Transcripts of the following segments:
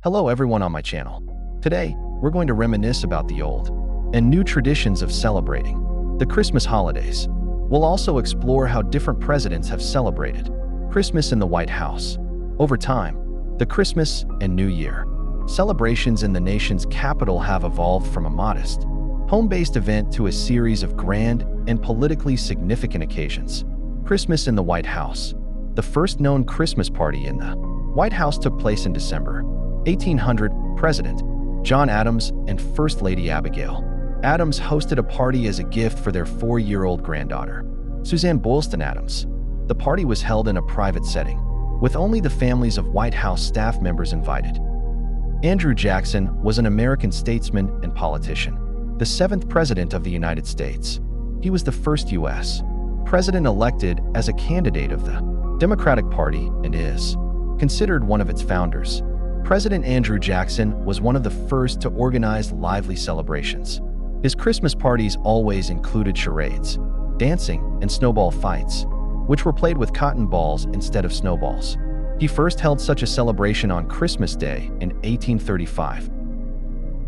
Hello everyone on my channel. Today, we're going to reminisce about the old and new traditions of celebrating the Christmas holidays. We'll also explore how different presidents have celebrated Christmas in the White House. Over time, the Christmas and New Year celebrations in the nation's capital have evolved from a modest, home-based event to a series of grand and politically significant occasions. Christmas in the White House. The first known Christmas party in the White House took place in December 1800. President John Adams and First Lady Abigail Adams hosted a party as a gift for their 4-year-old granddaughter, Suzanne Boylston Adams. The party was held in a private setting, with only the families of White House staff members invited. Andrew Jackson was an American statesman and politician, the 7th President of the United States. He was the first U.S. president elected as a candidate of the Democratic Party and is considered one of its founders. President Andrew Jackson was one of the first to organize lively celebrations. His Christmas parties always included charades, dancing, and snowball fights, which were played with cotton balls instead of snowballs. He first held such a celebration on Christmas Day in 1835.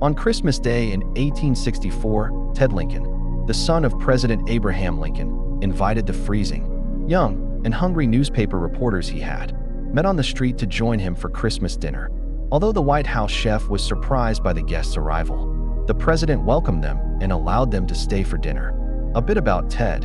On Christmas Day in 1864, Ted Lincoln, the son of President Abraham Lincoln, invited the freezing, young, and hungry newspaper reporters he had met on the street to join him for Christmas dinner. Although the White House chef was surprised by the guests' arrival, the president welcomed them and allowed them to stay for dinner. A bit about Ted.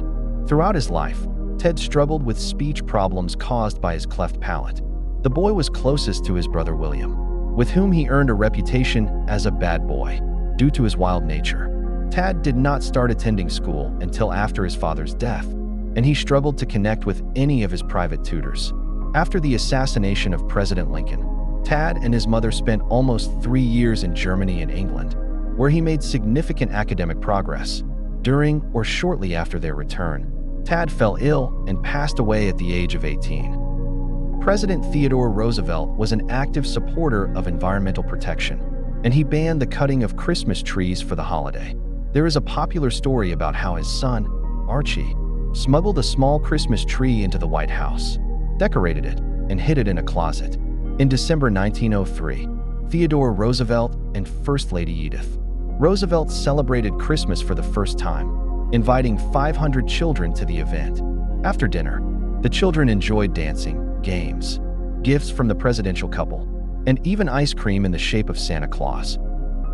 Throughout his life, Ted struggled with speech problems caused by his cleft palate. The boy was closest to his brother William, with whom he earned a reputation as a bad boy due to his wild nature. Ted did not start attending school until after his father's death, and he struggled to connect with any of his private tutors. After the assassination of President Lincoln, Tad and his mother spent almost 3 years in Germany and England, where he made significant academic progress. During or shortly after their return, Tad fell ill and passed away at the age of 18. President Theodore Roosevelt was an active supporter of environmental protection, and he banned the cutting of Christmas trees for the holiday. There is a popular story about how his son, Archie, smuggled a small Christmas tree into the White House, decorated it, and hid it in a closet. In December 1903, Theodore Roosevelt and First Lady Edith Roosevelt celebrated Christmas for the first time, inviting 500 children to the event. After dinner, the children enjoyed dancing, games, gifts from the presidential couple, and even ice cream in the shape of Santa Claus.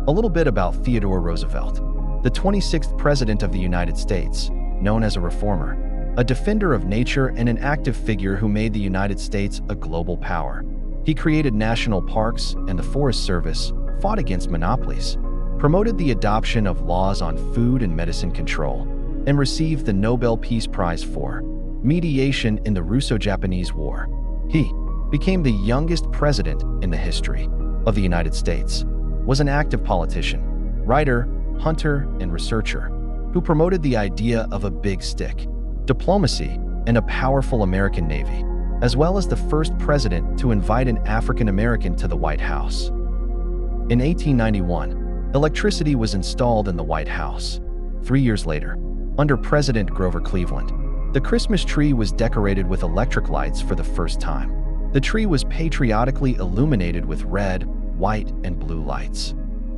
A little bit about Theodore Roosevelt, the 26th President of the United States, known as a reformer, a defender of nature and an active figure who made the United States a global power. He created national parks and the Forest Service, fought against monopolies, promoted the adoption of laws on food and medicine control, and received the Nobel Peace Prize for mediation in the Russo-Japanese War. He became the youngest president in the history of the United States, was an active politician, writer, hunter, and researcher who promoted the idea of a big stick, diplomacy, and a powerful American Navy, as well as the first president to invite an African American to the White House. In 1891, electricity was installed in the White House. 3 years later, under President Grover Cleveland, the Christmas tree was decorated with electric lights for the first time. The tree was patriotically illuminated with red, white, and blue lights.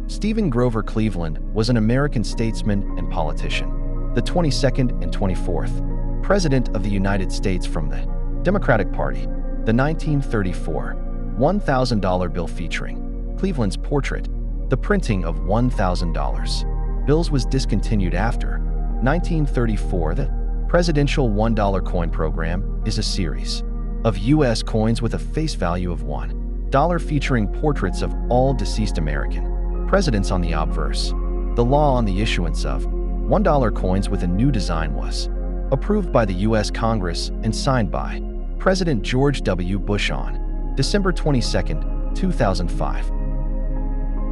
Stephen Grover Cleveland was an American statesman and politician, the 22nd and 24th President of the United States from the Democratic Party. The 1934 $1,000 bill featuring Cleveland's portrait, the printing of $1,000 bills was discontinued after 1934. The Presidential $1 coin program is a series of U.S. coins with a face value of $1 featuring portraits of all deceased American presidents on the obverse. The law on the issuance of $1 coins with a new design was approved by the U.S. Congress and signed by President George W. Bush on December 22, 2005.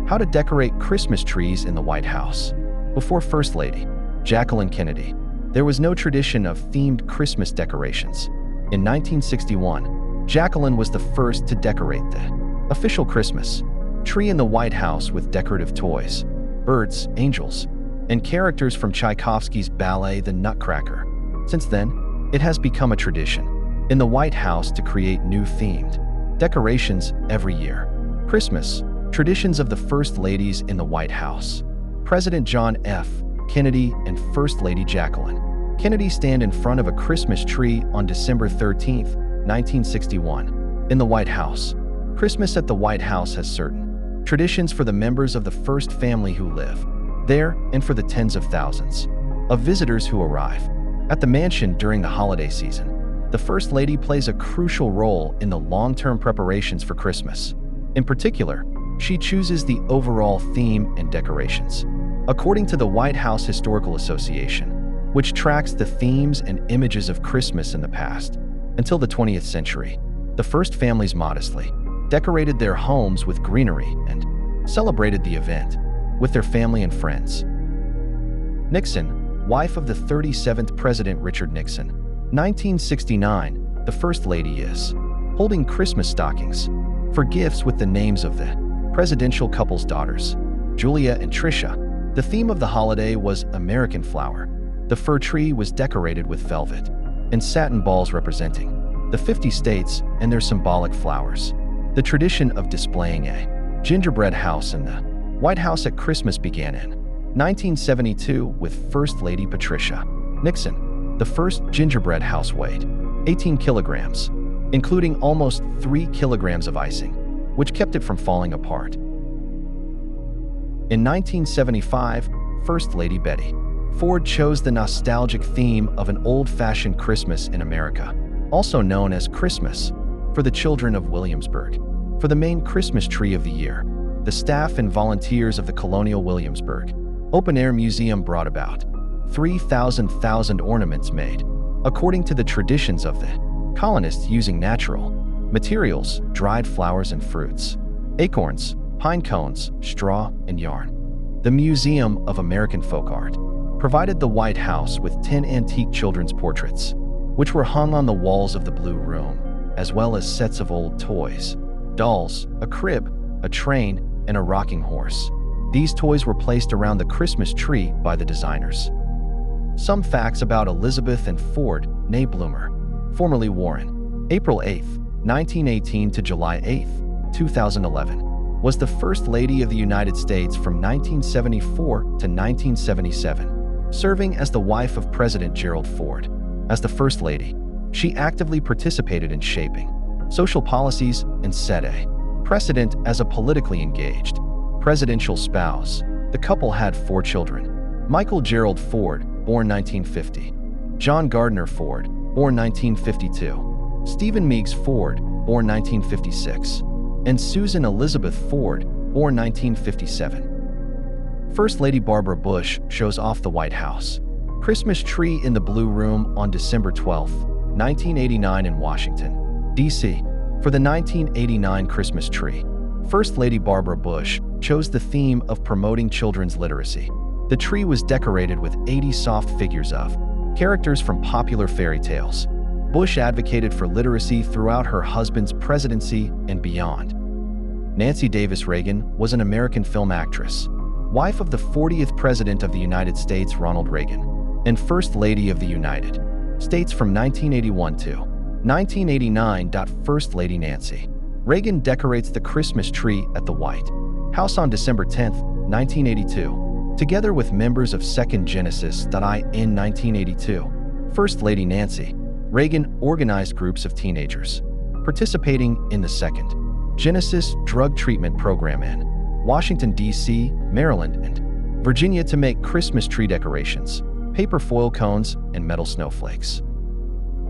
How to decorate Christmas trees in the White House. Before First Lady Jacqueline Kennedy, there was no tradition of themed Christmas decorations. In 1961, Jacqueline was the first to decorate the official Christmas tree in the White House with decorative toys, birds, angels, and characters from Tchaikovsky's ballet The Nutcracker. Since then, it has become a tradition in the White House to create new themed decorations every year. Christmas Traditions of the First Ladies in the White House. President John F. Kennedy and First Lady Jacqueline Kennedy stand in front of a Christmas tree on December 13, 1961. In the White House. Christmas at the White House has certain traditions for the members of the first family who live there and for the tens of thousands of visitors who arrive at the mansion during the holiday season. The First Lady plays a crucial role in the long-term preparations for Christmas. In particular, she chooses the overall theme and decorations. According to the White House Historical Association, which tracks the themes and images of Christmas in the past, until the 20th century, the first families modestly decorated their homes with greenery and celebrated the event with their family and friends. Nixon, wife of the 37th President Richard Nixon, 1969, the First Lady is holding Christmas stockings for gifts with the names of the presidential couple's daughters, Julia and Tricia. The theme of the holiday was American flower. The fir tree was decorated with velvet and satin balls representing the 50 states and their symbolic flowers. The tradition of displaying a gingerbread house in the White House at Christmas began in 1972 with First Lady Patricia Nixon. The first gingerbread house weighed 18 kilograms, including almost 3 kilograms of icing, which kept it from falling apart. In 1975, First Lady Betty Ford chose the nostalgic theme of an old-fashioned Christmas in America, also known as Christmas, for the children of Williamsburg. For the main Christmas tree of the year, the staff and volunteers of the Colonial Williamsburg Open-Air Museum brought about 3,000 ornaments made, according to the traditions of the colonists, using natural materials, dried flowers and fruits, acorns, pine cones, straw, and yarn. The Museum of American Folk Art provided the White House with 10 antique children's portraits, which were hung on the walls of the Blue Room, as well as sets of old toys, dolls, a crib, a train, and a rocking horse. These toys were placed around the Christmas tree by the designers. Some facts about Elizabeth and Ford, née Bloomer, formerly Warren, April 8, 1918 to July 8, 2011, was the First Lady of the United States from 1974 to 1977. Serving as the wife of President Gerald Ford. As the First Lady, she actively participated in shaping social policies and set a precedent as a politically engaged presidential spouse. The couple had 4 children: Michael Gerald Ford, born 1950, John Gardner Ford, born 1952, Stephen Meigs Ford, born 1956, and Susan Elizabeth Ford, born 1957. First Lady Barbara Bush shows off the White House Christmas tree in the Blue Room on December 12, 1989 in Washington, D.C. For the 1989 Christmas tree, First Lady Barbara Bush chose the theme of promoting children's literacy. The tree was decorated with 80 soft figures of characters from popular fairy tales. Bush advocated for literacy throughout her husband's presidency and beyond. Nancy Davis Reagan was an American film actress, wife of the 40th President of the United States Ronald Reagan, and First Lady of the United States from 1981 to 1989. First Lady Nancy Reagan decorates the Christmas tree at the White House on December 10, 1982, together with members of Second Genesis.I. In 1982, First Lady Nancy Reagan organized groups of teenagers participating in the Second Genesis drug treatment program in Washington, D.C., Maryland, and Virginia to make Christmas tree decorations, paper foil cones, and metal snowflakes.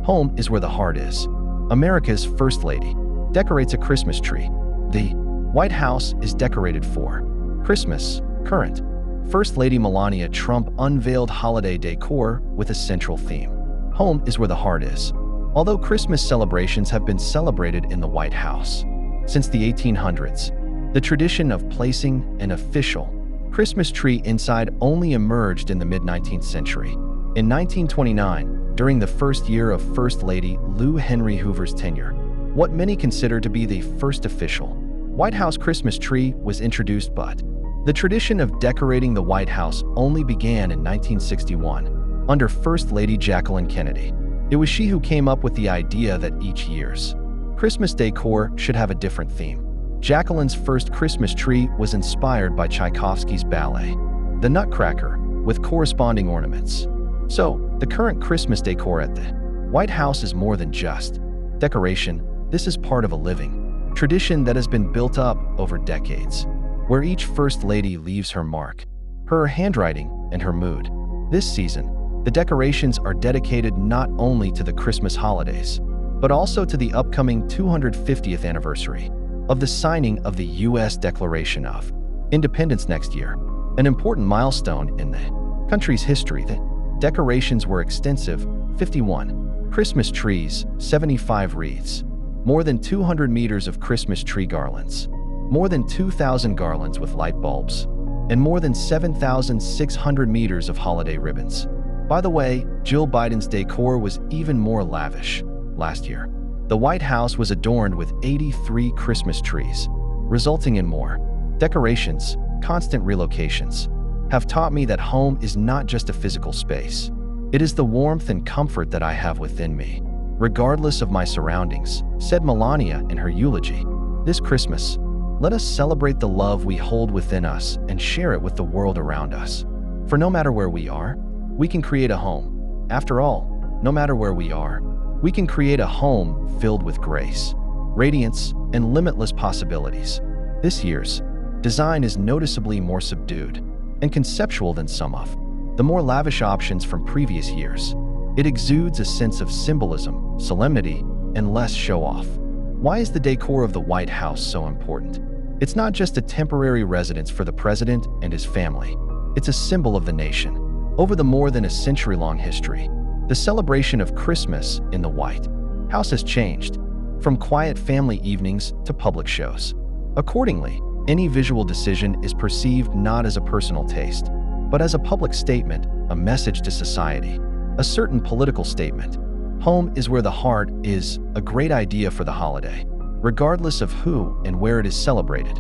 Home is where the heart is. America's First Lady decorates a Christmas tree. The White House is decorated for Christmas. Current First Lady Melania Trump unveiled holiday decor with a central theme. Home is where the heart is. Although Christmas celebrations have been celebrated in the White House since the 1800s, the tradition of placing an official Christmas tree inside only emerged in the mid-19th century. In 1929, during the first year of First Lady Lou Henry Hoover's tenure, what many consider to be the first official White House Christmas tree was introduced, but the tradition of decorating the White House only began in 1961 under First Lady Jacqueline Kennedy. It was she who came up with the idea that each year's Christmas decor should have a different theme. Jacqueline's first Christmas tree was inspired by Tchaikovsky's ballet, The Nutcracker, with corresponding ornaments. So, the current Christmas decor at the White House is more than just decoration. This is part of a living tradition that has been built up over decades, where each First Lady leaves her mark, her handwriting, and her mood. This season, the decorations are dedicated not only to the Christmas holidays, but also to the upcoming 250th anniversary of the signing of the U.S. Declaration of Independence next year, an important milestone in the country's history. The decorations were extensive: 51 Christmas trees, 75 wreaths, more than 200 meters of Christmas tree garlands, more than 2,000 garlands with light bulbs, and more than 7,600 meters of holiday ribbons. By the way, Jill Biden's decor was even more lavish. Last year, the White House was adorned with 83 Christmas trees, resulting in more decorations. Constant relocations have taught me that home is not just a physical space. It is the warmth and comfort that I have within me, regardless of my surroundings, said Melania in her eulogy. This Christmas, let us celebrate the love we hold within us and share it with the world around us. For no matter where we are, we can create a home. After all, no matter where we are, we can create a home filled with grace, radiance, and limitless possibilities. This year's design is noticeably more subdued and conceptual than some of the more lavish options from previous years. It exudes a sense of symbolism, solemnity, and less show-off. Why is the decor of the White House so important? It's not just a temporary residence for the president and his family. It's a symbol of the nation. Over the more than a century-long history, the celebration of Christmas in the White House has changed, from quiet family evenings to public shows. Accordingly, any visual decision is perceived not as a personal taste, but as a public statement, a message to society, a certain political statement. Home is where the heart is, a great idea for the holiday, regardless of who and where it is celebrated.